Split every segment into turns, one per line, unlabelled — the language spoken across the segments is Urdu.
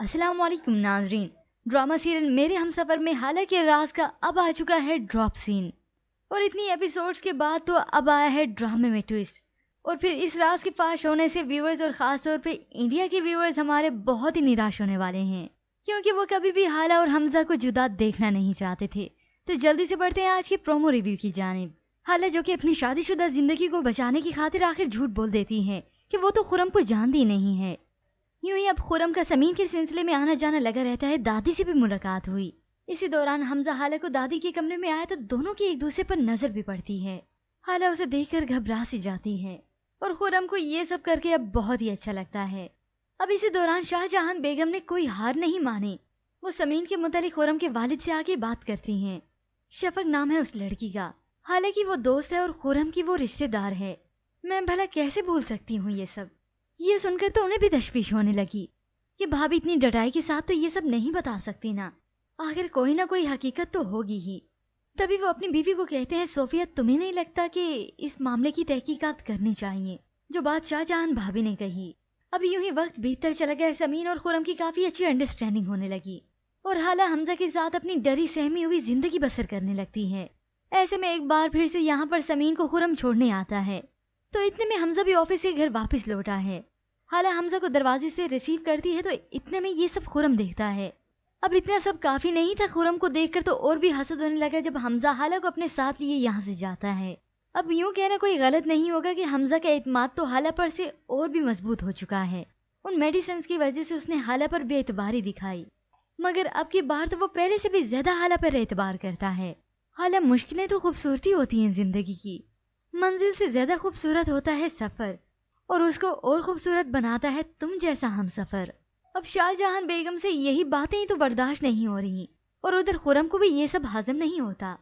السلام علیکم ناظرین. ڈرامہ سیریل میرے ہم سفر میں حالانکہ راز کا اب آ چکا ہے ڈراپ سین، اور اتنی ایپیسوڈز کے بعد تو اب آیا ہے ڈرامے میں ٹویسٹ. اور پھر اس راز کے فاش ہونے سے ویورز اور خاص طور پہ انڈیا کے ویورز ہمارے بہت ہی نراش ہونے والے ہیں، کیونکہ وہ کبھی بھی حالہ اور حمزہ کو جدا دیکھنا نہیں چاہتے تھے. تو جلدی سے بڑھتے ہیں آج کی پرومو ریویو کی جانب. حالہ جو کہ اپنی شادی شدہ زندگی کو بچانے کی خاطر آخر جھوٹ بول دیتی ہے کہ وہ تو خرم کو جانتی نہیں ہے. یوں ہی اب خرم کا سمین کے سلسلے میں آنا جانا لگا رہتا ہے. دادی سے بھی ملاقات ہوئی. اسی دوران حمزہ حالہ کو دادی کے کمرے میں آیا تو دونوں کی ایک دوسرے پر نظر بھی پڑتی ہے. حالہ اسے دیکھ کر گھبرا سی جاتی ہے اور خرم کو یہ سب کر کے اب بہت ہی اچھا لگتا ہے. اب اسی دوران شاہ جہان بیگم نے کوئی ہار نہیں مانی. وہ سمین کے متعلق خرم کے والد سے آگے بات کرتی ہیں. شفق نام ہے اس لڑکی کا، حالانکہ وہ دوست ہے اور خرم کی وہ رشتہ دار ہے. میں بھلا کیسے بھول سکتی ہوں یہ سب. یہ سن کر تو انہیں بھی تشویش ہونے لگی کہ بھابھی اتنی ڈٹائی کے ساتھ تو یہ سب نہیں بتا سکتی نا، آخر کوئی نہ کوئی حقیقت تو ہوگی ہی. تبھی وہ اپنی بیوی کو کہتے ہیں صوفیہ تمہیں نہیں لگتا کہ اس معاملے کی تحقیقات کرنی چاہیے جو بات شاہ جہان بھابھی نے کہی. اب یوں ہی وقت بیتتا چلا گیا. سمین اور خرم کی کافی اچھی انڈرسٹینڈنگ ہونے لگی اور حالہ حمزہ کے ساتھ اپنی ڈری سہمی ہوئی زندگی بسر کرنے لگتی ہے. ایسے میں ایک بار پھر سے یہاں پر سمین کو خرم چھوڑنے آتا ہے تو اتنے میں حمزہ بھی آفس سے گھر واپس لوٹا ہے. حالہ حمزہ کو دروازے سے ریسیو کرتی ہے تو اتنے میں یہ سب خرم دیکھتا ہے. اب اتنا سب کافی نہیں تھا خرم کو دیکھ کر تو اور بھی حسد ہونے لگا جب حمزہ حالہ کو اپنے ساتھ لیے یہاں سے جاتا ہے. اب یوں کہنا کوئی غلط نہیں ہوگا کہ حمزہ کا اعتماد تو حالہ پر سے اور بھی مضبوط ہو چکا ہے. ان میڈیسنز کی وجہ سے اس نے حالہ پر بے اعتباری دکھائی، مگر اب کی بار تو وہ پہلے سے بھی زیادہ حالہ پر اعتبار کرتا ہے. حالہ مشکلیں تو خوبصورتی ہوتی ہیں زندگی کی، منزل سے زیادہ خوبصورت ہوتا ہے سفر، اور اس کو اور خوبصورت بناتا ہے تم جیسا ہم سفر. اب شاہ جہان بیگم سے یہی باتیں تو برداشت نہیں ہو رہی اور ادھر خرم کو بھی یہ سب ہضم نہیں ہوتا.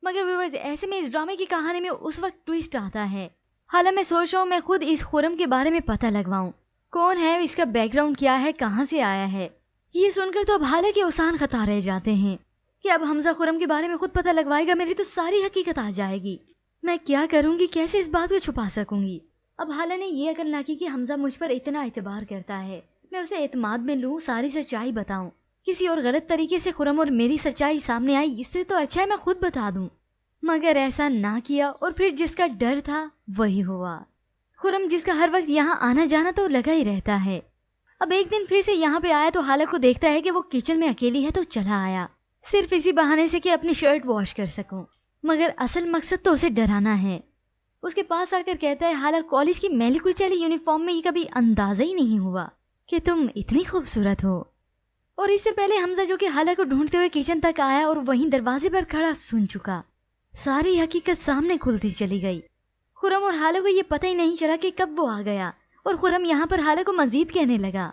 مگر ویورز ایسے میں اس ڈرامے کی کہانی میں اس وقت ٹویسٹ آتا ہے. حالانکہ میں سوچ رہا ہوں میں خود اس خرم کے بارے میں پتہ لگواؤں، کون ہے، اس کا بیک گراؤنڈ کیا ہے، کہاں سے آیا ہے. یہ سن کر تو اب حالہ کے اوسان خطا رہ جاتے ہیں کہ اب حمزہ خرم کے بارے میں خود پتہ لگوائے گا، میری تو ساری حقیقت آ جائے گی. میں کیا کروں گی، کیسے اس بات کو چھپا سکوں گی. اب حالہ نے یہ عقل نہ کی کہ حمزہ مجھ پر اتنا اعتبار کرتا ہے، میں اسے اعتماد میں لوں، ساری سچائی بتاؤں. کسی اور غلط طریقے سے خرم اور میری سچائی سامنے آئی، اس سے تو اچھا ہے میں خود بتا دوں. مگر ایسا نہ کیا اور پھر جس کا ڈر تھا وہی ہوا. خرم جس کا ہر وقت یہاں آنا جانا تو لگا ہی رہتا ہے، اب ایک دن پھر سے یہاں پہ آیا تو حالہ کو دیکھتا ہے کہ وہ کچن میں اکیلی ہے تو چلا آیا صرف اسی بہانے سے کہ اپنی شرٹ واش کر سکوں، مگر اصل مقصد تو اسے ڈرانا ہے. اس کے پاس آ کر کہتا ہے حالہ کالج کی میلی کچیلی یونیفارم میں یہ کبھی اندازہ ہی نہیں ہوا کہ تم اتنی خوبصورت ہو. اور اس سے پہلے حمزہ جو کہ حالہ کو ڈھونڈتے ہوئے کچن تک آیا اور وہیں دروازے پر کھڑا سن چکا، ساری حقیقت سامنے کھلتی چلی گئی. خرم اور حالہ کو یہ پتہ ہی نہیں چلا کہ کب وہ آ گیا اور خرم یہاں پر حالہ کو مزید کہنے لگا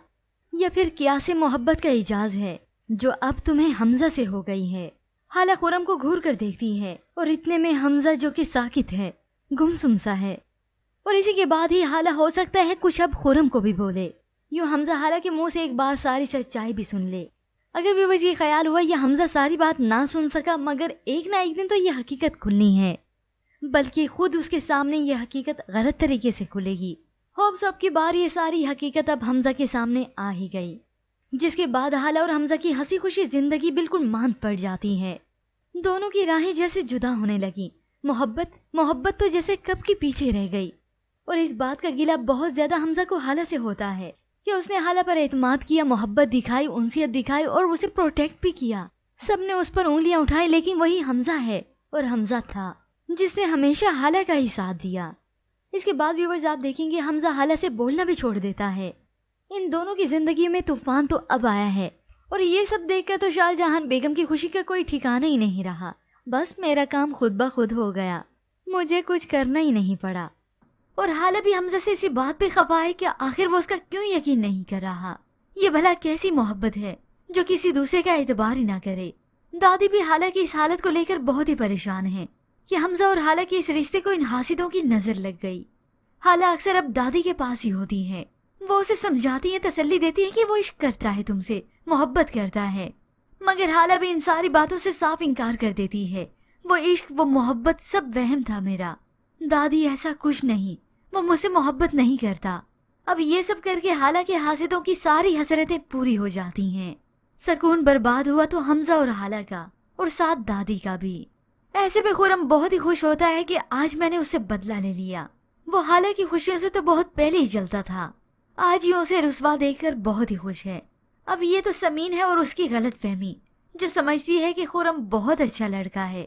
یا پھر کیا سے محبت کا اعجاز ہے جو اب تمہیں حمزہ سے ہو گئی ہے. حالہ خرم کو گھور کر دیکھتی ہے اور اتنے میں حمزہ جو کہ ساکت ہے، گمسم سا ہے، اور اسی کے بعد ہی حالہ ہو سکتا ہے کچھ اب خرم کو بھی بولے، یوں حمزہ حالہ کے منہ سے ایک بار ساری سچائی بھی سن لے. اگر بھی بس یہ خیال ہوا یہ حمزہ ساری بات نہ سن سکا، مگر ایک نہ ایک دن تو یہ حقیقت کھلنی ہے، بلکہ خود اس کے سامنے یہ حقیقت غلط طریقے سے کھلے گی. ہوپ سب کی بار یہ ساری حقیقت اب حمزہ کے سامنے آ ہی گئی، جس کے بعد حالہ اور حمزہ کی ہنسی خوشی زندگی بالکل ماند پڑ جاتی ہے. دونوں کی راہیں جیسے جدا ہونے لگی، محبت تو جیسے کب کی پیچھے رہ گئی. اور اس بات کا گلہ بہت زیادہ حمزہ کو حالہ سے ہوتا ہے کہ اس نے حالہ پر اعتماد کیا، محبت دکھائی، انسیت دکھائی اور اسے پروٹیکٹ بھی کیا. سب نے اس پر انگلیاں اٹھائی لیکن وہی حمزہ ہے اور حمزہ تھا جس نے ہمیشہ حالہ کا ہی ساتھ دیا. اس کے بعد ویورز آپ دیکھیں گے حمزہ حالہ سے بولنا بھی چھوڑ دیتا ہے. ان دونوں کی زندگی میں طوفان تو اب آیا ہے اور یہ سب دیکھ کر تو شاہ جہان بیگم کی خوشی کا کوئی ٹھکانہ ہی نہیں رہا. بس میرا کام خود بخود ہو گیا، مجھے کچھ کرنا ہی نہیں پڑا. اور حالہ بھی حمزہ سے اسی بات پہ خفا ہے کہ آخر وہ اس کا کیوں یقین نہیں کر رہا. یہ بھلا کیسی محبت ہے جو کسی دوسرے کا اعتبار ہی نہ کرے. دادی بھی حالہ کی اس حالت کو لے کر بہت ہی پریشان ہیں کہ حمزہ اور حالہ کے اس رشتے کو ان حاسدوں کی نظر لگ گئی. حالہ اکثر اب دادی کے پاس ہی ہوتی ہے، وہ اسے سمجھاتی ہے، تسلی دیتی ہے کہ وہ عشق کرتا ہے، تم سے محبت کرتا ہے. مگر حالہ بھی ان ساری باتوں سے صاف انکار کر دیتی ہے. وہ عشق، وہ محبت سب وہم تھا میرا، دادی ایسا کچھ نہیں، وہ مجھ سے محبت نہیں کرتا. اب یہ سب کر کے حالانکہ حاسدوں کی ساری حسرتیں پوری ہو جاتی ہیں. سکون برباد ہوا تو حمزہ اور حالہ کا اور ساتھ دادی کا بھی. ایسے میں خرم بہت ہی خوش ہوتا ہے کہ آج میں نے اس سے بدلہ لے لیا. وہ حالہ کی خوشیوں سے تو بہت پہلے ہی جلتا تھا. آج ہی اسے رسوا دیکھ کر بہت ہی خوش ہے. اب یہ تو سمین ہے اور اس کی غلط فہمی جو سمجھتی ہے کہ خرم بہت اچھا لڑکا ہے،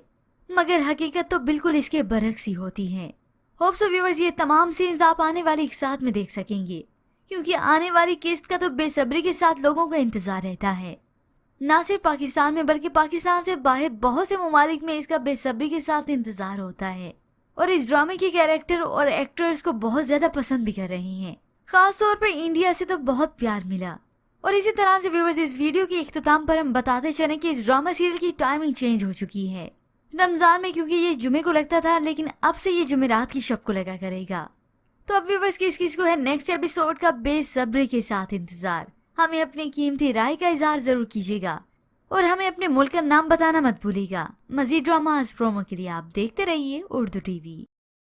مگر حقیقت تو بالکل اس کے برعکس ہی ہوتی ہے. ہوپ سو ویورز یہ تمام سینز آپ آنے والی ایک ساتھ میں دیکھ سکیں گے، کیونکہ آنے والی قسط کا تو بے صبری کے ساتھ لوگوں کا انتظار رہتا ہے. نہ صرف پاکستان میں بلکہ پاکستان سے باہر بہت سے ممالک میں اس کا بے صبری کے ساتھ انتظار ہوتا ہے، اور اس ڈرامے کے کیریکٹر اور ایکٹرز کو بہت زیادہ پسند بھی کر رہے ہیں. خاص طور پر انڈیا سے تو بہت پیار ملا. اور اسی طرح سے ویورز اس ویڈیو کے اختتام پر ہم بتاتے چلیں کہ اس ڈرامہ سیریل کی ٹائمنگ چینج ہو چکی ہے. رمضان میں کیونکہ یہ جمعے کو لگتا تھا، لیکن اب سے یہ جمعرات کی شب کو لگا کرے گا. تو اب ویورز کس کو ہے نیکسٹ ایپیسوڈ کا بے صبری کے ساتھ انتظار. ہمیں اپنی قیمتی رائے کا اظہار ضرور کیجیے گا اور ہمیں اپنے ملک کا نام بتانا مت بھولیے گا. مزید ڈراماز پرومو کے لیے آپ دیکھتے رہیے اردو ٹی وی.